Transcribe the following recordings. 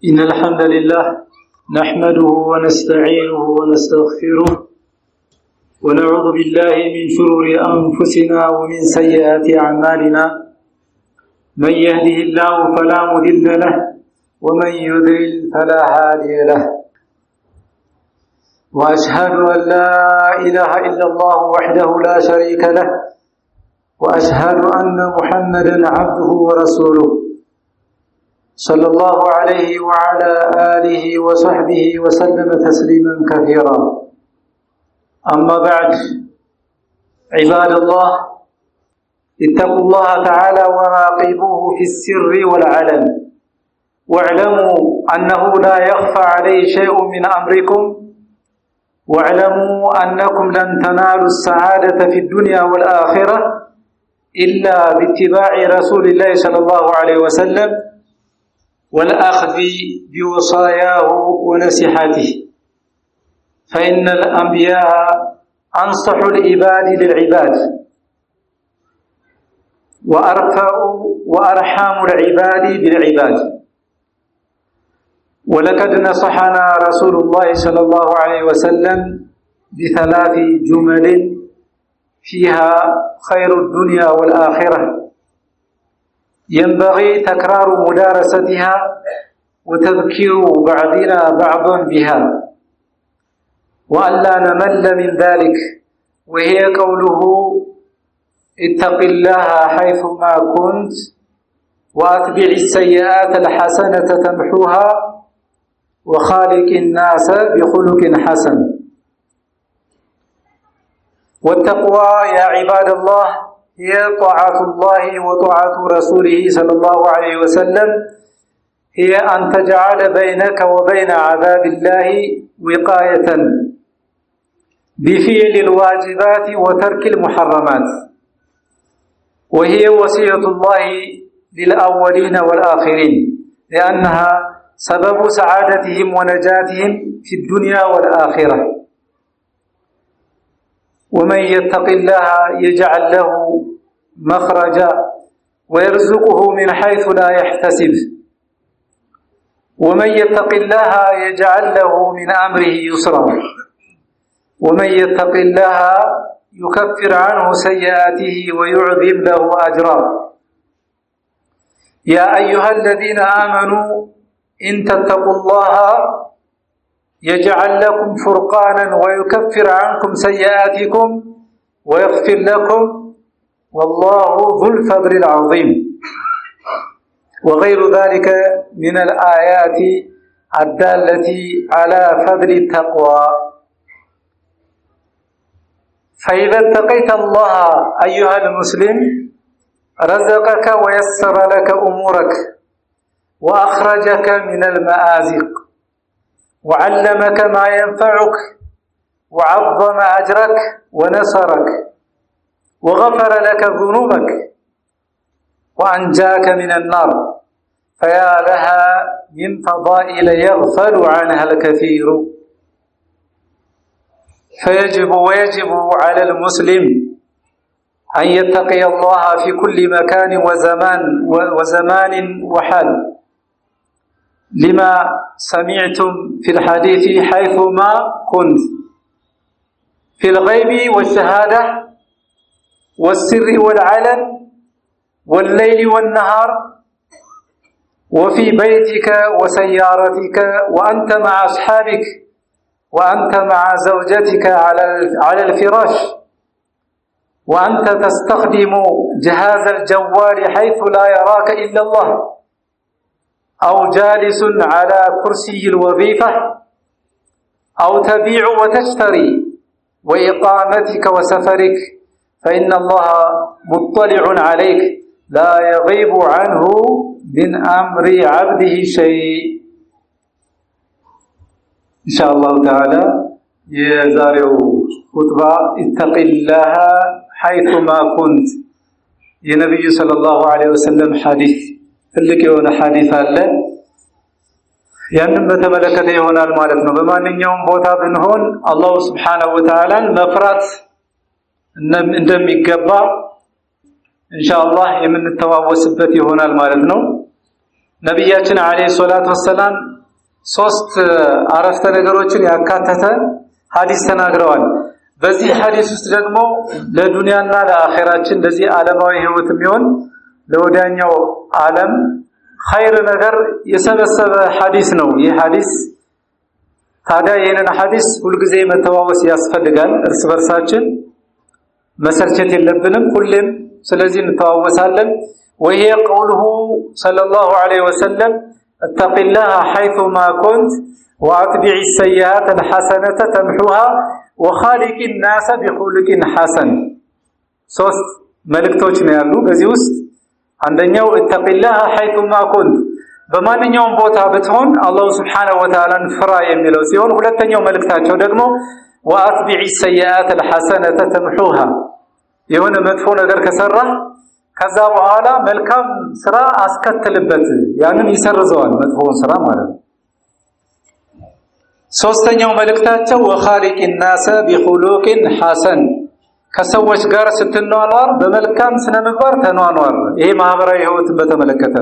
إن الحمد لله نحمده ونستعينه ونستغفره ونعوذ بالله من شرور أنفسنا ومن سيئات أعمالنا من يهده الله فلا مضل له ومن يضلل فلا هادي له وأشهد أن لا إله إلا الله وحده لا شريك له وأشهد أن محمدا عبده ورسوله صلى الله عليه وعلى آله وصحبه وسلم تسليما كثيرا أما بعد عباد الله اتقوا الله تعالى وراقبوه في السر والعلن واعلموا أنه لا يخفى عليه شيء من أمركم واعلموا أنكم لن تنالوا السعادة في الدنيا والآخرة إلا باتباع رسول الله صلى الله عليه وسلم والأخذ بوصاياه ونصيحته فإن الأنبياء أنصح العباد للعباد وأرفع وأرحم العباد بالعباد ولقد نصحنا رسول الله صلى الله عليه وسلم بثلاث جمل فيها خير الدنيا والآخرة ينبغي تكرار مدارستها وتذكير بعضنا بعضا بها وأن لا نمل من ذلك وهي قوله اتق الله حيثما كنت وأتبع السيئات الحسنة تمحوها وخالق الناس بخلق حسن والتقوى يا عباد الله هي طاعة الله وطاعة رسوله صلى الله عليه وسلم هي أن تجعل بينك وبين عذاب الله وقاية بفعل الواجبات وترك المحرمات وهي وصية الله للأولين والآخرين لأنها سبب سعادتهم ونجاتهم في الدنيا والآخرة ومن يتق الله يجعل له مخرجا ويرزقه من حيث لا يحتسب ومن يتق الله يجعل له من أمره يسرا ومن يتق الله يكفر عنه سيئاته ويعظم له أجرا يا أيها الذين آمنوا إن تتقوا الله يجعل لكم فرقانا ويكفر عنكم سيئاتكم ويغفر لكم والله ذو الفضل العظيم وغير ذلك من الآيات الدالة على فضل التقوى فإذا اتقيت الله أيها المسلم رزقك ويسر لك أمورك وأخرجك من المآزق وعلمك ما ينفعك وعظم أجرك ونصرك وغفر لك ذنوبك وأنجاك من النار فيا لها من فضائل يغفل عنها الكثير ويجب على المسلم أن يتقي الله في كل مكان وزمان وحال لما سمعتم في الحديث حيثما كنت في الغيب والشهادة والسر والعلن والليل والنهار وفي بيتك وسيارتك وأنت مع أصحابك وأنت مع زوجتك على الفراش وأنت تستخدم جهاز الجوال حيث لا يراك إلا الله أو جالس على كرسي الوظيفة أو تبيع وتشتري وإقامتك وسفرك فإن الله مطلع عليك لا يغيب عنه من أمر عبده شيء إن شاء الله تعالى يزارع خطبة اتق الله حيثما كنت የነብዩ ሰለላሁ ዐለይሂ ወሰለም ሐዲስ ትልቅ የሆነ ሐዲስ አለ ያንን በተመለከተ ይሆናል ማለት ነው በማንኛውም ቦታ ብንሆን አላህ Subhanahu Wa Ta'ala መፍራት እንደሚገባ ኢንሻአላህ የምንተዋወስበት ይሆናል ማለት ነው ነብያችን አለይሂ ሰላቱ ወሰለም ሶስት አረፍተ ነገሮችን ያካተተ ሐዲስ ተናግረዋል። በዚህ ሐዲስ ውስጥ ደግሞ ለዱንያና ለአኺራችን ለዚህ ዓለማዊ ህይወት የሚሆን ለወዳኛው ዓለም ኸይር ነገር የሰበሰበ ሐዲስ ነው። ይህ ሐዲስ ታዲያ ይህንን ሐዲስ ሁልጊዜ መተዋወስ ያስፈልጋል። እርስ በርሳችን መሰልቸት የለብንም። ሁሌም ስለዚህ እንተዋወሳለን። وهي قوله صلى الله عليه وسلم اتق الله حيثما كنت واتبع السيئات الحسنة تمحوها وخالق الناس بخلق حسن ሶስት መልእክቶች ነው ያሉ በዚህ ውስጥ አንደኛው اتق الله حيثما كنت በማንኛውም ቦታ ብትሆን አላህ Subhanahu Wa Ta'ala ፍራ የሚለው ሲሆን ሁለተኛው መልእክታቸው ደግሞ واتبع السيئات الحسنة تمحوها የሆነ መጥፎ ነገር ከሰራ ከዛ በኋላ መልካም ስራ አስከተልበት ያንን ይሰርዘዋል መጥፎውን ስራ ማለት ነው። ሶስተኛው መልእክታቸው وخالق الناس بخلق حسن ከሰዎች ጋር ስትኗኗር በመልካም ስነ ምግባር ተኗኗር። ይሄ ማህበራዊ ህይወትን በተመለከተ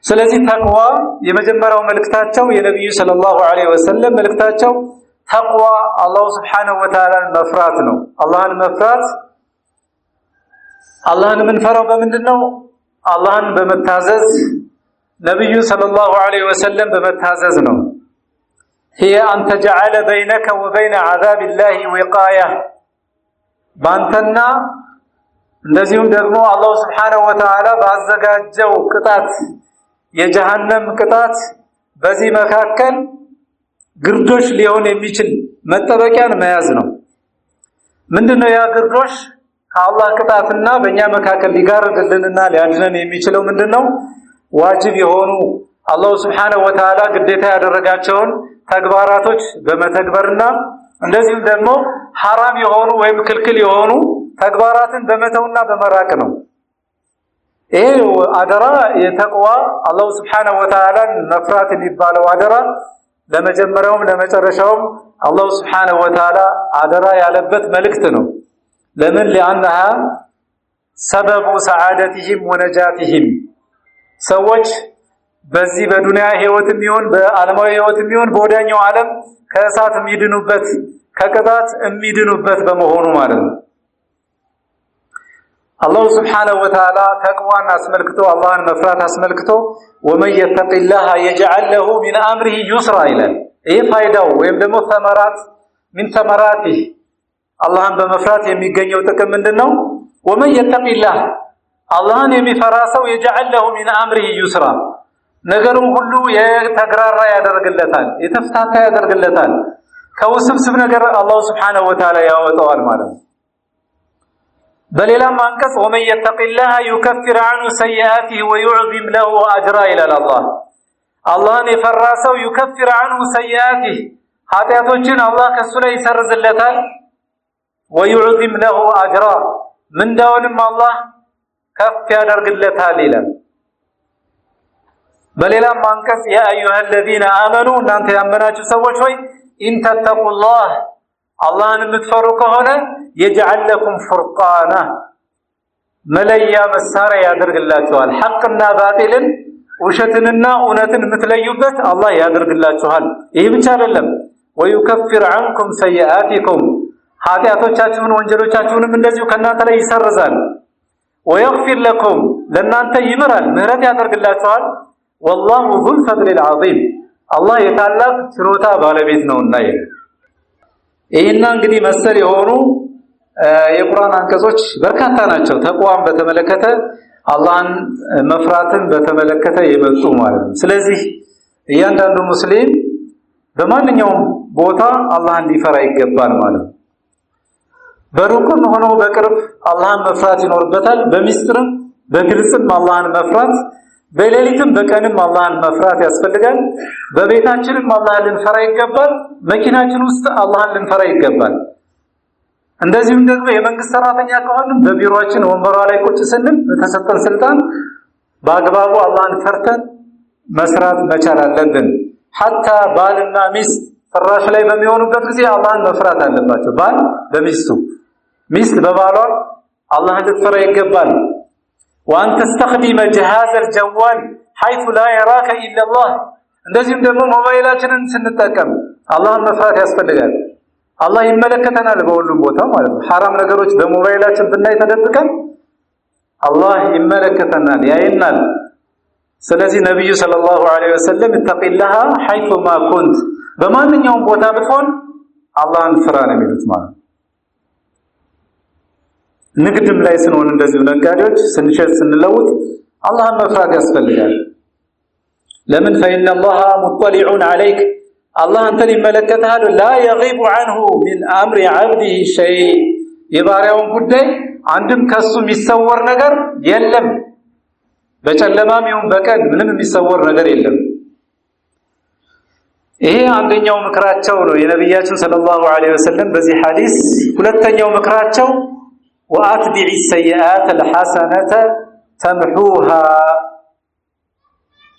ስለዚህ ተቅዋ የመጀመሪያው መልእክታቸው የነብዩ ሰለላሁ ዐለይሂ ወሰለም መልእክታቸው ተቅዋ አላህ Subhanahu Wa Ta'ala መፍራት ነው። አላህን መፍራት አላህን ምንፈራው በምንድነው? አላህን በመታዘዝ ነብዩ ሰለላሁ ዐለይሂ ወሰለም በመታዘዝ ነው። هي أن تجعل بينك وبين عذاب الله وقاية ባንተና እንደዚሁም ደግሞ አላህ Subhanahu Wa Ta'ala ባዘጋጀው ቅጣት የጀሃነም ቅጣት በዚህ መካከል ግርዶሽ ሊሆን የሚችል መጠበቂያን መያዝ ነው። ምንድነው ያ ግርዶሽ? ከአላህ ቅጣትና በእኛ መካከል ሊጋርድልንና ሊያድነን የሚችለው ምንድነው? ዋጅብ የሆኑ አላህ Subhanahu Wa Ta'ala ግዴታ ያደረጋቸውን ተግባራቶች በመተግበርና እንደዚሁም ደግሞ حرام የሆኑ ወይም ክልክል የሆኑ ተግባራትን በመተውና በመራቅ ነው። ይሄ አደራ የተቅዋ አላህ Subhanahu Wa Ta'ala መፍራት የሚባለው አደራ ለመጀመሪያውም ለመጨረሻውም አላህ Subhanahu Wa Ta'ala አደራ ያለበት መልእክት ነው። ለምን لانها سبب سعادتهم ونجاتهم ሰዎች በዚህ በዱንያ ህይወትም ይሁን በዓለማዊ ህይወትም ይሁን በወዳኛው ዓለም ከእሳት የሚድኑበት ከቅጣት የሚድኑበት በመሆኑ ማለት ነው። አላህ Subhanahu Wa Ta'ala ተቅዋን አስመልክቶ አላህን መፍራት አስመልክቶ ومن يتق الله يجعل له من امره يسرا ይላል። ይሄ ፋይዳው ወይም ደግሞ ثمرات من ثمراته አላህን በመፍራት የሚገኘው ጥቅም ምንድነው? ومن يتق الله አላህን የሚፈራ ሰው يجعل له من امره يسرا ነገሩን ሁሉ የተግራራ ያደርግለታል፣ የተፍታታ ያደርግለታል። ከውስብስብ ነገር አላህ Subhanahu Wa Ta'ala ያወጣዋል ማለት ነው። በሌላም አንቀጽ ومن يتق الله يكفر عنه سيئاته ويعظم له اجرا الى الله አላህን የፈራ ሰው يكفر عنه سيئاته ኃጢያቶችን አላህ ከሱ ላይ ይሰርዝለታል ويعظم له اجرا ምንዳውንም አላህ ከፍ ያደርግለታል ይላል። በሌላም አንቀጽ يا ايها الذين امنوا እናንተ ያመናችሁ ሰዎች ሆይ ان تتقوا الله አላህን የምትፈሩ ከሆነ يجعل لكم فرقانا መለያ መሳሪያ ያደርግላችኋል። ሐቅና ባጢልን ውሸትንና እውነትን የምትለዩበት አላህ ያደርግላችኋል። ይህ ብቻ አይደለም ويكفر عنكم سيئاتكم ኃጢያቶቻችሁን ወንጀሎቻችሁንም እንደዚሁ ከናንተ ላይ ይሰርዛል። ويغفر لكم ለናንተ ይምራል፣ ምህረት ያደርግላችኋል። والله ذو الفضل العظيم አላህ የታላቅ ችሮታ ባለቤት ነውና ይሄና እንግዲህ መሰል የሆኑ የቁርአን አንቀጾች በርካታ ናቸው። ተቅዋን በተመለከተ አላህን መፍራትን በተመለከተ የመጡ ማለት ነው። ስለዚህ እያንዳንዱ ሙስሊም በማንኛውም ቦታ አላህን ሊፈራ ይገባል ማለት ነው። በሩቅም ሆኖ በቅርብ አላህን መፍራት ይኖርበታል። በሚስጥርም በግልጽም አላህን መፍራት፣ በሌሊትም በቀንም አላህን መፍራት ያስፈልጋል። በቤታችንም አላህን ልንፈራ ይገባል። መኪናችን ውስጥ አላህን ልንፈራ ይገባል። እንደዚሁም ደግሞ የመንግስት ሰራተኛ ከሆነም በቢሮአችን ወንበሯ ላይ ቁጭ ስንል በተሰጠን ስልጣን በአግባቡ አላህን ፈርተን መስራት መቻል አለብን። حتى ባልና ሚስት ፍራሽ ላይ በሚሆኑበት ጊዜ አላህን መፍራት አለባቸው። ባል በሚስቱ፣ ሚስት በባሏ አላህን ልትፈራ ይገባል። وأن تستخدم جهاز الجوال حيث لا يراك إلا الله እንደዚህም ደግሞ ሞባይላችንን ስንጠቀም አላህን መፍራት ያስፈልጋል አላህ ይመለከተናል በሁሉም ቦታ ማለት ነው حرام ነገሮች በሞባይላችን ብናይ ተደብቀን አላህ ይመለከተናል ያይናል ስለዚህ ነብዩ ሰለላሁ ዐለይሂ ወሰለም ተቂላህ حيث ما كنت በማንኛውም ቦታ ብትሆን አላህን ፍራ ነው የሚሉት ማለት ንግድም ላይ ስንሆን እንደዚሁ ነጋዴዎች ስንሸጥ ስንለውጥ አላህን መፍራት ያስፈልጋል ለምን فإن الله مطلع عليك الله አንተን ይመለከታል لا يغيب عنه من أمر عبده شيء የባሪያውን ጉዳይ አንድም ከሱ የሚሰወር ነገር የለም በጨለማም ይሁን በቀን ምንም የሚሰወር ነገር የለም ይሄ አንደኛው ምክራቸው ነው የነብያችን ሰለላሁ ዐለይሂ ወሰለም በዚህ ሐዲስ ሁለተኛው ምክራቸው وأتبع السيئات الحسنة تمحوها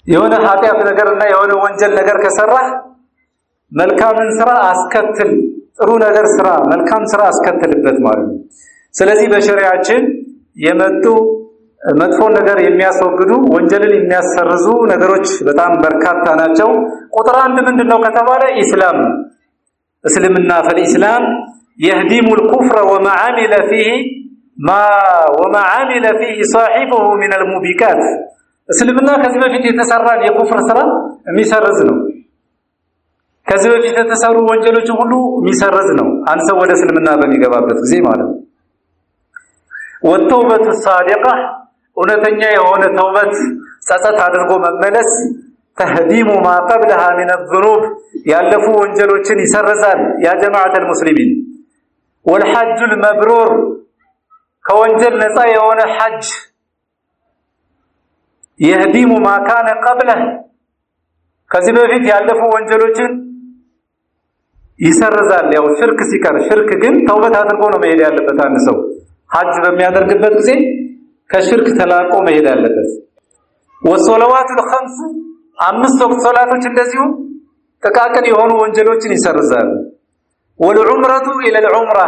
የሆነ ኃጢአት ነገርና የሆነ ወንጀል ነገር ከሰራህ መልካምን ስራ አስከትል ጥሩ ነገር ስራ መልካም ስራ አስከትልበት ማለት ነው ስለዚህ በሸሪዓችን የመጡ መጥፎ ነገር የሚያስወግዱ ወንጀልን የሚያሰርዙ ነገሮች በጣም በርካታ ናቸው ቁጥር አንድ ምንድነው ከተባለ ኢስላም እስልምና فالاسلام يهدم الكفر وما عمل فيه صاحبه من الموبقات እስልምና ከዚህ በፊት የተሰራን የኩፍር ስራ የሚሰርዝ ነው ከዚህ በፊት የተሰሩ ወንጀሎች ሁሉ የሚሰርዝ ነው አንድ ሰው ወደ እስልምና በሚገባበት ጊዜ ማለት ነው ወተውበቱ ሳዲቃ እውነተኛ የሆነ ተውበት ጸጸት አድርጎ መመለስ ተህዲሙ ما قبلها من الذنوب ያለፉ ወንጀሎችን ይሰርዛል ያ ጀማዓት المسلمين والحج المبرور ከወንጀል ነፃ የሆነ ሐጅ يهدم ما كان قبله ከዚህ በፊት ያለፉ ወንጀሎችን ይሰርዛል ያው ሽርክ ሲቀር ሽርክ ግን ተውበት አድርጎ ነው መሄድ ያለበት አንድ ሰው ሐጅ በሚያደርግበት ጊዜ ከሽርክ ተላቆ መሄድ አለበት ወሶላዋቱ الخمس አምስት ወቅት ሶላቶች እንደዚሁ ተቃቀን የሆኑ ወንጀሎችን ይሰርዛል والعمره الى العمره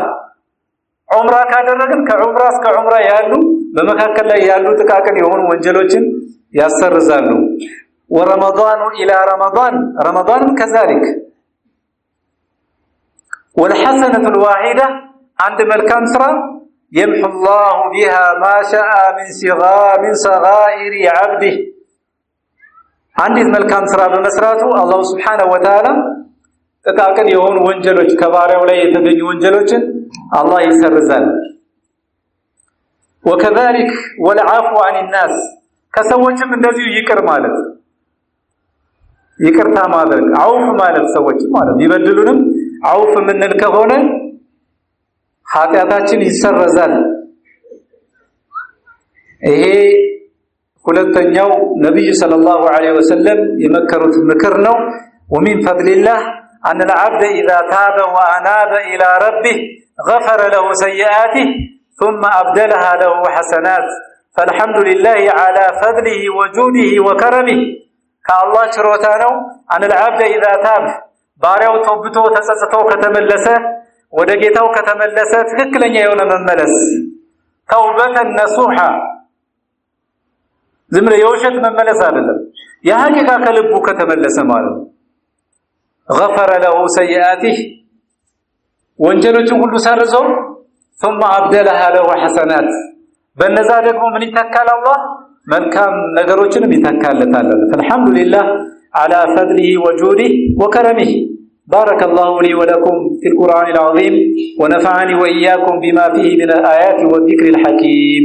ዑምራ ካደረግን ከዑምራ እስከ ዑምራ ያሉ በመካከል ላይ ያሉ ተቃቀን የሆኑ ወንጀሎችን ያሰርዛሉ ورمضان الى رمضان كذلك والحسنه الواحده عند ملكام سرا يمحو الله بها ما شاء من صغائر عبده عند ملكام سرا በመስራቱ አላህ Subhanahu Wa Ta'ala ተቃቀን የሆኑ ወንጀሎች ከባሪያው ላይ የተገኙ ወንጀሎችን አላህ ይሰርዛል وكذلك والعفو عن الناس ከሰዎችም እንደዚሁ ይቅር ማለት ይቅርታ ማድረግ አውፍ ማለት ሰዎች ማለት ይበድሉንም አውፍ ምንል ከሆነ ኃጢአታችን ይሰረዛል ይሄ ሁለተኛው ነብዩ ሰለላሁ ዐለይሂ ወሰለም የመከሩት ምክር ነው ومن فضل الله أن العبد إذا تاب وأناب إلى ربه غفر له سيئاته ثم أبدلها له حسنات فالحمد لله على فضله وجوده وكرمه كالله شروتانو أن العبد إذا تاب باريو توبتو تسستو كتملسه ودقيتو كتملسه تككلن يوم مملس توبة نصوحة زمن يوشت مملس هذا يا حقيقة كلبو كتملسه ماله غفر له سيئاته وانجلوچ ሁሉ ሰርዘው ثم أبدلها له حسنات በነዛ ደግሞ ምን ይተካል አላህ መልካም ነገሮችንም ይተካለታል فالحمد لله على فضله وجوده وكرمه بارك الله لي ولكم في القرآن العظيم ونفعني وإياكم بما فيه من الآيات والذكر الحكيم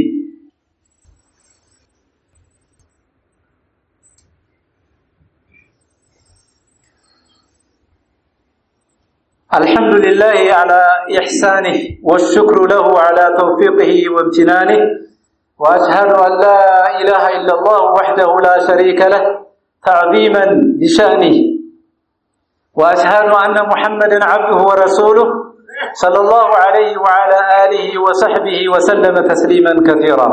الحمد لله على إحسانه والشكر له على توفيقه وامتنانه وأشهد أن لا إله إلا الله وحده لا شريك له تعظيما لشأنه وأشهد أن محمدا عبده ورسوله صلى الله عليه وعلى آله وصحبه وسلم تسليما كثيرا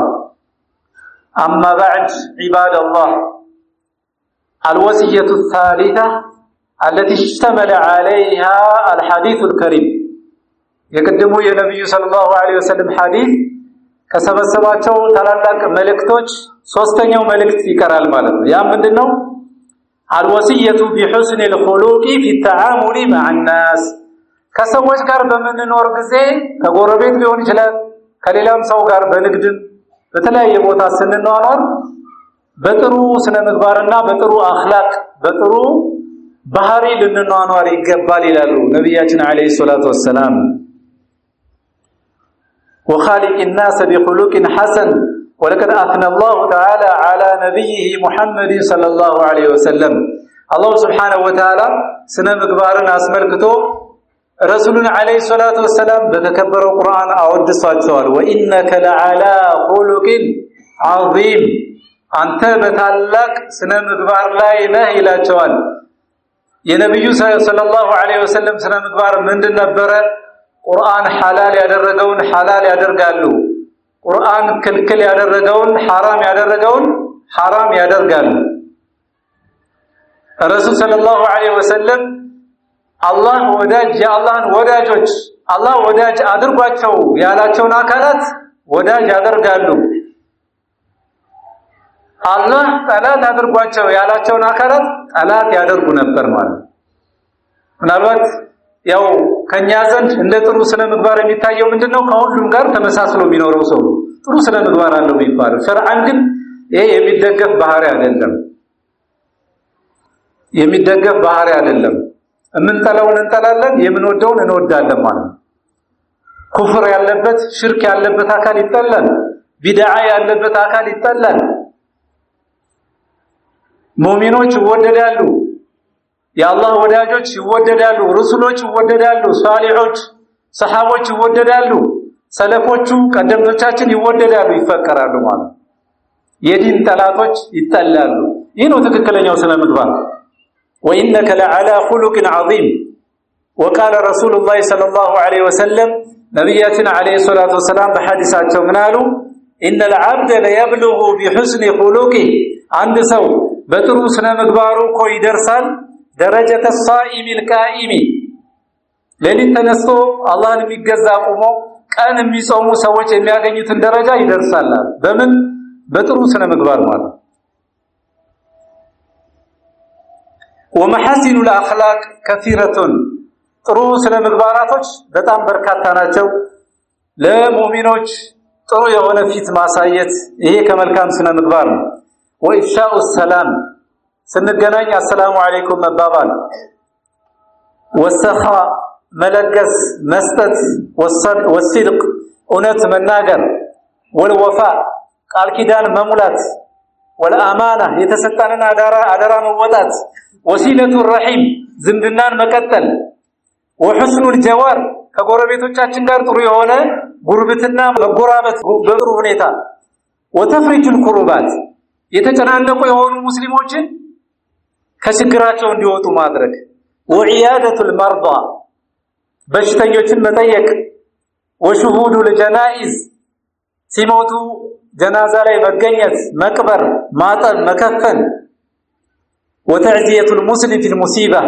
أما بعد عباد الله الوصية الثالثة التي اشتمل عليها الحديث الكريم يقدموا يا نبي صلى الله عليه وسلم حديث ከሰበሰባቸው ታላላቅ መልእክቶች ሶስተኛው መልእክት ይቀራል ማለት ነው። ያ ምንድነው? አልወሲየቱ ቢሁስኒ الخلق في التعامل مع الناس ከሰዎች ጋር በመንኖር ጊዜ ከጎረቤት ሊሆን ይችላል ከሌላም ሰው ጋር በንግድ በተለያየ ቦታ ስንኗኗር በጥሩ ስነ ምግባርና በጥሩ አኽላቅ በጥሩ ባህሪ ልንኗኗር ይገባል ይላሉ ነብያችን አለይሂ ሰላቱ ወሰለም። وخالق الناس بخلق حسن ولقد أثنى الله تعالى على نبيه محمد صلى الله عليه وسلم الله سبحانه وتعالى سنة مقبارنا أسملكتو رسولنا عليه الصلاة والسلام بتكبر القرآن أعد الصلاة وإنك لعلى خلق عظيم أنت بتعلق سنة مقبار لا إله إلا جوال يا نبي صلى الله عليه وسلم سنة مقبار من النبرة ቁርአን ሐላል ያደረገውን ሐላል ያደርጋሉ ቁርአን ክልክል ያደረገውን ሐራም ያደርጋሉ ረሱል ሰለላሁ ዐለይሂ ወሰለም አላህ ወዳጅ የአላህን ወዳጆች አላህ ወዳጅ አድርጓቸው ያላቸውን አካላት ወዳጅ ያደርጋሉ አላህ ጠላት አድርጓቸው ያላቸውን አካላት ጠላት ያደርጉ ነበር ማለት ምናልባት ያው ከኛ ዘንድ እንደ ጥሩ ስነ ምግባር የሚታየው ምንድነው ከሁሉም ጋር ተመሳስሎ የሚኖረው ሰው ጥሩ ስነ ምግባር አለው የሚባለው ሸርዓን ግን ይሄ የሚደገፍ ባህሪ አይደለም የምንጠላውን እንጠላለን የምንወደውን እንወዳለን ማለት ነው ኩፍር ያለበት ሽርክ ያለበት አካል ይጠላል ቢድዓ ያለበት አካል ይጠላል ሙእሚኖች ይወደዳሉ የአላህ ወዳጆች ይወደዳሉ ረሱሎች ይወደዳሉ ሷሊሖች ሰሃቦች ይወደዳሉ ሰለፎቹ ቀደምቶቻችን ይወደዳሉ ይፈቀራሉ ማለት የዲን ጠላቶች ይጠላሉ ይህ ነው ትክክለኛው ስነ ምግባር وإنك لعلى خلق عظيم وقال رسول الله صلى الله عليه وسلم نبياتنا عليه الصلاة والسلام بحديثاتهم قالوا إن العبد ليبلغ بحسن خلقه عند سو بترو سن مغبارو كو يدرسال درجة الصائم القائم ليلين تنسو الله የሚገዛ ቆሞ ቀን የሚጾሙ ሰዎች የሚያገኙትን ደረጃ ይደርሳል በምን በጥሩ ስነ ምግባር ማለት ومحاسن الاخلاق كثيرة ጥሩ ስነ ምግባራቶች በጣም በርካታ ናቸው ለሙእሚኖች ጥሩ የሆነ ፊት ማሳየት ይሄ ከመልካም ስነ ምግባር ነው وإفشاء السلام ስንገናኝ አሰላሙ አለይኩም መባባል والسخاء መለገስ መስጠት والصدق እውነት መናገር والوفاء ቃል ኪዳን መሙላት والأمانة የተሰጠንን አደራ መወጣት وصلة الرحم ዝምድናን መቀጠል وحسن الجوار ከጎረቤቶቻችን ጋር ጥሩ የሆነ ጉርብትና መጎራበት በጥሩ ሁኔታ وتفرج الكربات የተጨናነቁ የሆኑ ሙስሊሞችን ከችግራቸው እንዲወጡ ማድረግ وعيادة المرضى በሽተኞችን መጠየቅ وشهود الجنائز ሲሞቱ ጀናዛ ላይ መገኘት መቅበር ማጠን መከፈን وتعزية المسلم في المصيبة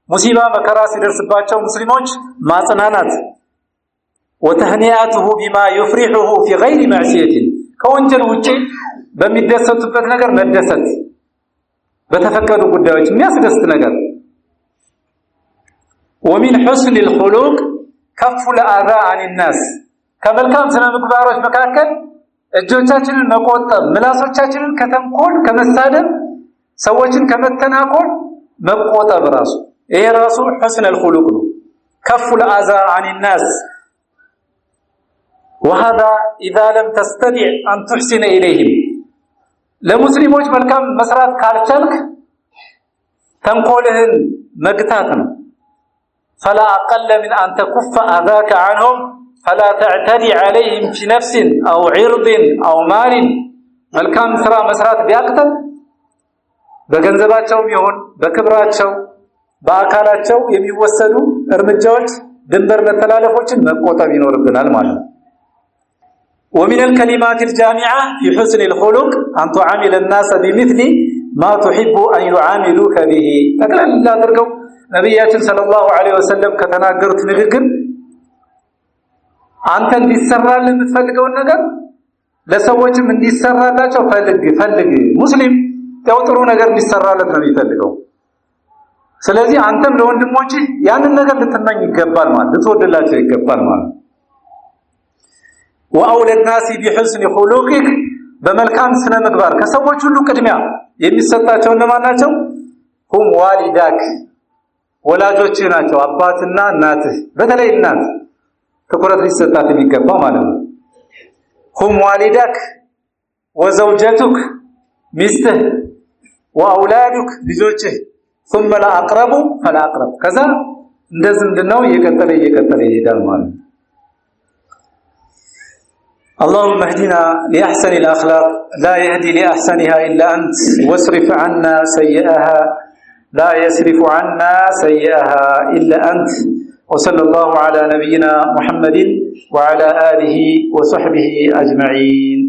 مصيبة መከራ ሲደርስባቸው ሙስሊሞች ማጽናናት وتهنئته بما يفرحه في غير معصية ከወንጀል ውጪ በሚደሰቱበት ነገር መደሰት በተፈቀዱ ጉዳዮች የሚያስደስት ነገር ومن حسن الخلق كف الأذى عن الناس ከመልካም ስነ ምግባሮች መካከል እጆቻችንን መቆጠብ ምላሶቻችንን ከተንኮል ከመሳደብ ሰዎችን ከመተናኮል መቆጠብ ራሱ ይሄ ራሱ حسن الخلق ነው كف الأذى عن الناس وهذا إذا لم تستطع أن تحسن إليهم ለሙስሊሞች መልካም መስራት ካልቻልክ ተንኮልህን መግታት ነው فلا أقل من أن تكف أذاك عنهم فلا تعتدي عليهم في نفس أو عرض أو مال መልካም ስራ መስራት ቢያቅተን በገንዘባቸውም ይሁን በክብራቸው በአካላቸው የሚወሰዱ እርምጃዎች ድንበር መተላለፎችን መቆጠብ ይኖርብናል ማለት ነው ومن الكلمات الجامعة في حسن الخلق أن تعامل الناس بمثل ما تحب أن يعاملوك به تقلل لا ترقوا نبياتنا صلى الله عليه وسلم ከተናገሩት ንግግር አንተን ቢሰራልን የምትፈልገው ነገር ለሰዎችም እንዲሰራላቸው ፈልግ ሙስሊም ያው ጥሩ ነገር እንዲሰራለት ነው የሚፈልገው ስለዚህ አንተም ለወንድሞች ያንን ነገር ልትመኝ ይገባል ማለት ልትወድላቸው ይገባል ማለት ወአውለ الناس بحسن خلقك በመልካም ስነ ምግባር ከሰዎች ሁሉ ቅድሚያ የሚሰጣቸው እነማን ናቸው ሁም ዋሊዳክ ወላጆች ናቸው አባትና እናትህ በተለይ እናት ትኩረት ሊሰጣት የሚገባ ማለት ነው ሁም ዋሊዳክ ወዘውጀቱክ ሚስትህ ወአውላዱክ ልጆችህ ثم الاقرب فالاقرب ከዛ እንደዚህ ምንድነው እየቀጠለ ይሄዳል ማለት اللهم اهدنا لأحسن الأخلاق لا يهدي لأحسنها إلا أنت واصرف عنا سيئها لا يصرف عنا سيئها إلا أنت وصلى الله على نبينا محمد وعلى آله وصحبه أجمعين